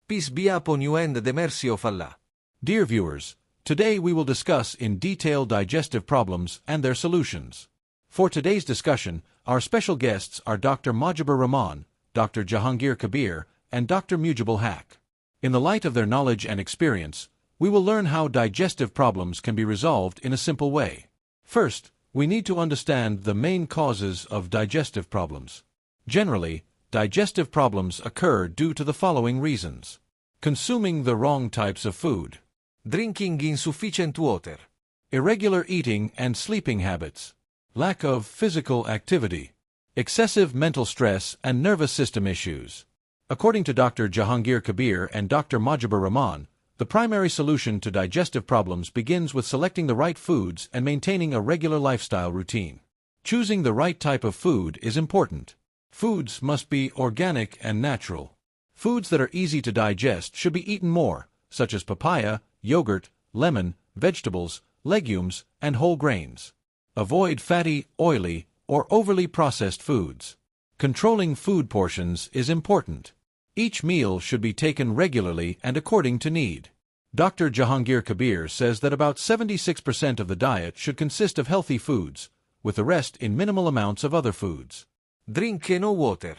Peace be upon you and the mercy of Allah. Dear viewers, today we will discuss in detail digestive problems and their solutions. For today's discussion, our special guests are Dr. Mojibur Rahman, Dr. Jahangir Kabir, and Dr. Mujibul Haq. In the light of their knowledge and experience, we will learn how digestive problems can be resolved in a simple way. First, we need to understand the main causes of digestive problems. Generally, digestive problems occur due to the following reasons: consuming the wrong types of food, Drinking insufficient water, irregular eating and sleeping habits, lack of physical activity, excessive mental stress and nervous system issues. According to Dr. Jahangir Kabir and Dr. Mojibur Rahman, the primary solution to digestive problems begins with selecting the right foods and maintaining a regular lifestyle routine. Choosing the right type of food is important. Foods must be organic and natural. Foods that are easy to digest should be eaten more, such as papaya, yogurt, lemon, vegetables, legumes, and whole grains. Avoid fatty, oily, or overly processed foods. Controlling food portions is important. Each meal should be taken regularly and according to need. Dr. Jahangir Kabir says that about 76% of the diet should consist of healthy foods, with the rest in minimal amounts of other foods. Drink no water.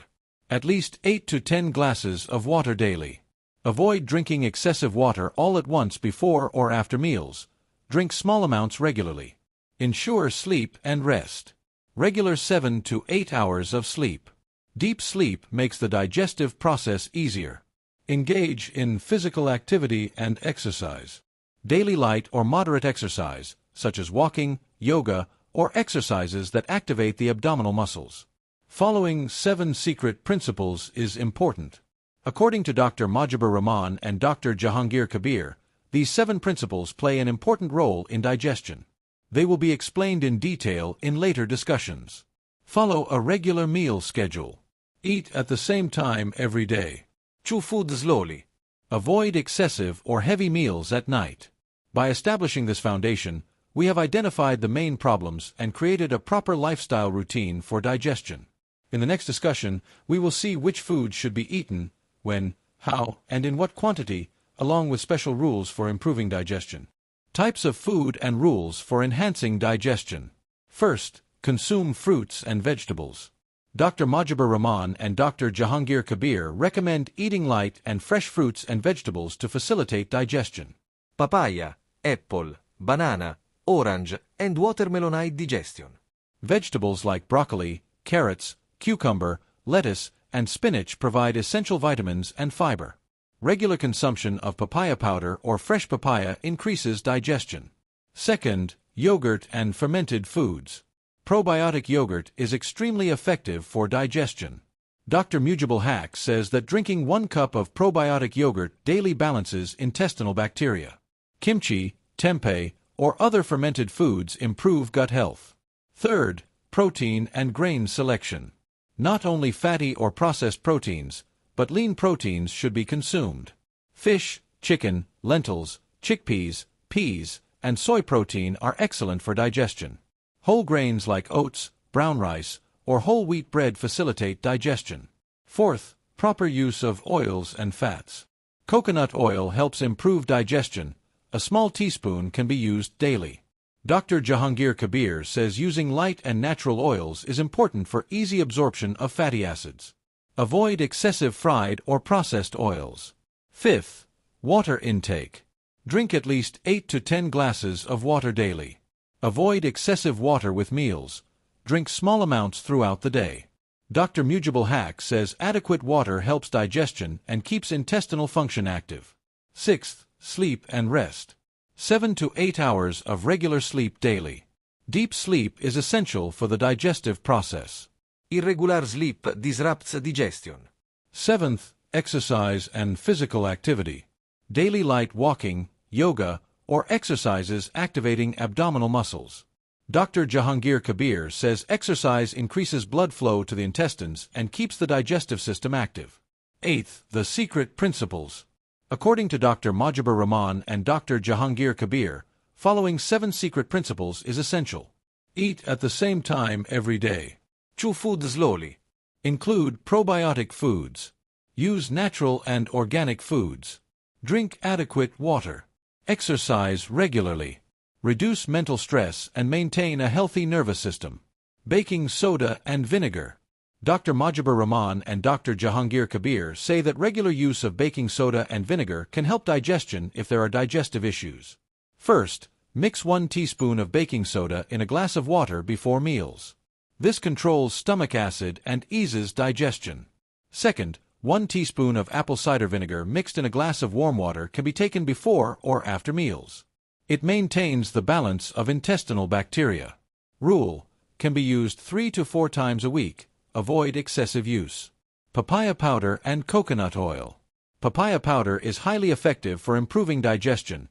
At least 8 to 10 glasses of water daily. Avoid drinking excessive water all at once before or after meals. Drink small amounts regularly. Ensure sleep and rest. Regular 7 to 8 hours of sleep. Deep sleep makes the digestive process easier. Engage in physical activity and exercise. Daily light or moderate exercise, such as walking, yoga, or exercises that activate the abdominal muscles. Following 7 secret principles is important. According to Dr. Mojibur Rahman and Dr. Jahangir Kabir, these 7 principles play an important role in digestion. They will be explained in detail in later discussions. Follow a regular meal schedule. Eat at the same time every day. Chew food slowly. Avoid excessive or heavy meals at night. By establishing this foundation, we have identified the main problems and created a proper lifestyle routine for digestion. In the next discussion, we will see which foods should be eaten, when, how, and in what quantity, along with special rules for improving digestion. Types of food and rules for enhancing digestion. First, consume fruits and vegetables. Dr. Mojibur Rahman and Dr. Jahangir Kabir recommend eating light and fresh fruits and vegetables to facilitate digestion. Papaya, apple, banana, orange, and watermelon aid digestion. Vegetables like broccoli, carrots, cucumber, lettuce, and spinach provide essential vitamins and fiber. Regular consumption of papaya powder or fresh papaya increases digestion. Second, yogurt and fermented foods. Probiotic yogurt is extremely effective for digestion. Dr. Mujibul Haq says that drinking 1 cup of probiotic yogurt daily balances intestinal bacteria. Kimchi, tempeh, or other fermented foods improve gut health. Third, protein and grain selection. Not only fatty or processed proteins, but lean proteins should be consumed. Fish, chicken, lentils, chickpeas, peas, and soy protein are excellent for digestion. Whole grains like oats, brown rice, or whole wheat bread facilitate digestion. Fourth, proper use of oils and fats. Coconut oil helps improve digestion. A small teaspoon can be used daily. Dr. Jahangir Kabir says using light and natural oils is important for easy absorption of fatty acids. Avoid excessive fried or processed oils. Fifth, water intake. Drink at least 8 to 10 glasses of water daily. Avoid excessive water with meals. Drink small amounts throughout the day. Dr. Mujibul Haq says adequate water helps digestion and keeps intestinal function active. Sixth, sleep and rest. 7 to 8 hours of regular sleep daily. Deep sleep is essential for the digestive process. Irregular sleep disrupts digestion. Seventh, exercise and physical activity. Daily light walking, yoga, or exercises activating abdominal muscles. Dr. Jahangir Kabir says exercise increases blood flow to the intestines and keeps the digestive system active. Eighth, the secret principles. According to Dr. Mojibur Rahman and Dr. Jahangir Kabir, following 7 secret principles is essential. Eat at the same time every day. Chew food slowly. Include probiotic foods. Use natural and organic foods. Drink adequate water. Exercise regularly. Reduce mental stress and maintain a healthy nervous system. Baking soda and vinegar. Dr. Mojibur Rahman and Dr. Jahangir Kabir say that regular use of baking soda and vinegar can help digestion if there are digestive issues. First, mix 1 teaspoon of baking soda in a glass of water before meals. This controls stomach acid and eases digestion. Second, 1 teaspoon of apple cider vinegar mixed in a glass of warm water can be taken before or after meals. It maintains the balance of intestinal bacteria. Rule: can be used 3 to 4 times a week. Avoid excessive use. Papaya powder and coconut oil. Papaya powder is highly effective for improving digestion.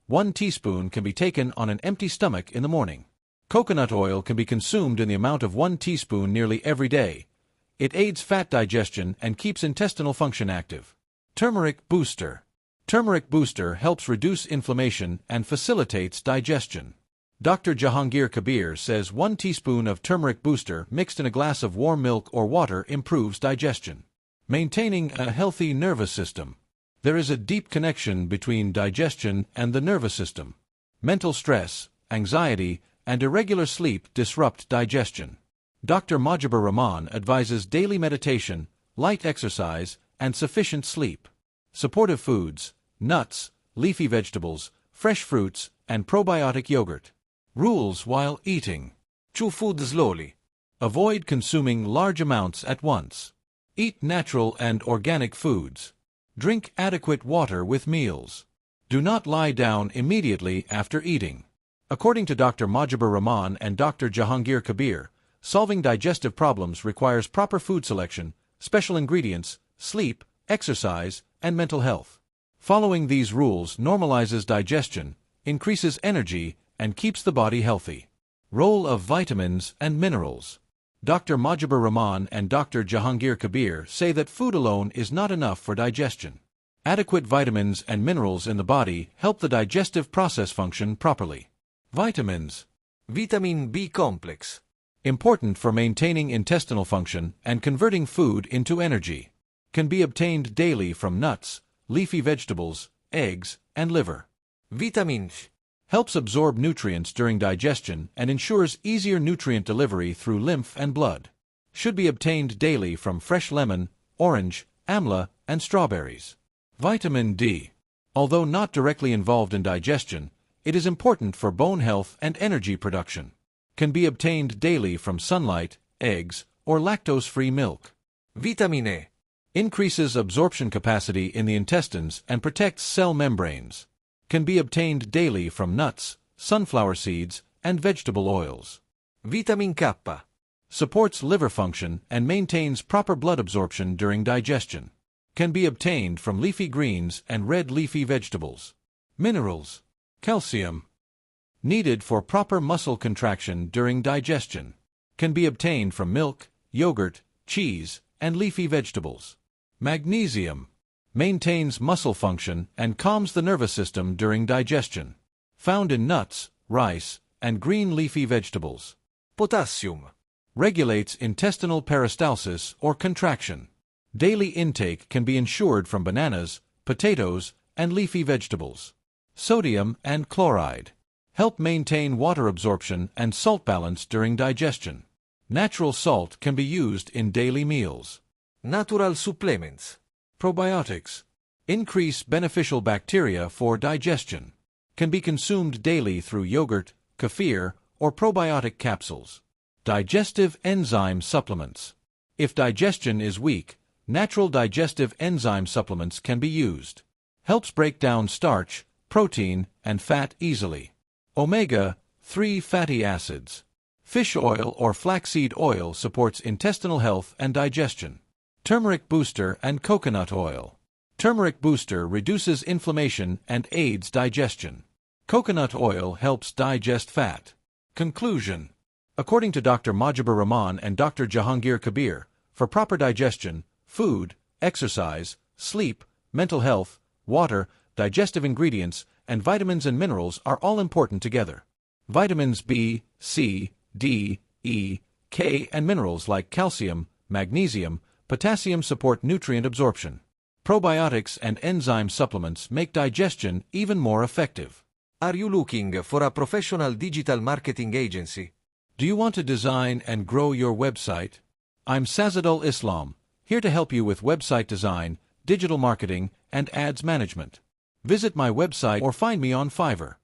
1 teaspoon can be taken on an empty stomach in the morning. Coconut oil can be consumed in the amount of 1 teaspoon nearly every day. It aids fat digestion and keeps intestinal function active. Turmeric booster. Turmeric booster helps reduce inflammation and facilitates digestion. Dr. Jahangir Kabir says 1 teaspoon of turmeric booster mixed in a glass of warm milk or water improves digestion. Maintaining a healthy nervous system. There is a deep connection between digestion and the nervous system. Mental stress, anxiety, and irregular sleep disrupt digestion. Dr. Mojibur Rahman advises daily meditation, light exercise, and sufficient sleep. Supportive foods: nuts, leafy vegetables, fresh fruits, and probiotic yogurt. Rules while eating. Chew food slowly. Avoid consuming large amounts at once. Eat natural and organic foods. Drink adequate water with meals. Do not lie down immediately after eating. According to Dr. Mojibur Rahman and Dr. Jahangir Kabir, solving digestive problems requires proper food selection, special ingredients, sleep, exercise, and mental health. Following these rules normalizes digestion, increases energy, and keeps the body healthy. Role of vitamins and minerals. Dr. Mojibur Rahman and Dr. Jahangir Kabir say that food alone is not enough for digestion. Adequate vitamins and minerals in the body help the digestive process function properly. Vitamins. Vitamin B complex. Important for maintaining intestinal function and converting food into energy. Can be obtained daily from nuts, leafy vegetables, eggs, and liver. Vitamin C. Helps absorb nutrients during digestion and ensures easier nutrient delivery through lymph and blood. Should be obtained daily from fresh lemon, orange, amla, and strawberries. Vitamin D. Although not directly involved in digestion, it is important for bone health and energy production. Can be obtained daily from sunlight, eggs, or lactose-free milk. Vitamin E. Increases absorption capacity in the intestines and protects cell membranes. Can be obtained daily from nuts, sunflower seeds, and vegetable oils. Vitamin K. Supports liver function and maintains proper blood absorption during digestion. Can be obtained from leafy greens and red leafy vegetables. Minerals. Calcium. Needed for proper muscle contraction during digestion. Can be obtained from milk, yogurt, cheese, and leafy vegetables. Magnesium. Maintains muscle function and calms the nervous system during digestion. Found in nuts, rice, and green leafy vegetables. Potassium. Regulates intestinal peristalsis or contraction. Daily intake can be ensured from bananas, potatoes, and leafy vegetables. Sodium and chloride. Help maintain water absorption and salt balance during digestion. Natural salt can be used in daily meals. Natural supplements. Probiotics. Increase beneficial bacteria for digestion. Can be consumed daily through yogurt, kefir, or probiotic capsules. Digestive enzyme supplements. If digestion is weak, natural digestive enzyme supplements can be used. Helps break down starch, protein, and fat easily. Omega-3 fatty acids. Fish oil or flaxseed oil supports intestinal health and digestion. Turmeric booster and coconut oil. Turmeric booster reduces inflammation and aids digestion. Coconut oil helps digest fat. Conclusion. According to Dr. Mojibur Rahman and Dr. Jahangir Kabir, for proper digestion, food, exercise, sleep, mental health, water, digestive ingredients, and vitamins and minerals are all important together. Vitamins B, C, D, E, K, and minerals like calcium, magnesium, Potassium support nutrient absorption. Probiotics and enzyme supplements make digestion even more effective. Are you looking for a professional digital marketing agency? Do you want to design and grow your website? I'm Sazadul Islam, here to help you with website design, digital marketing, and ads management. Visit my website or find me on Fiverr.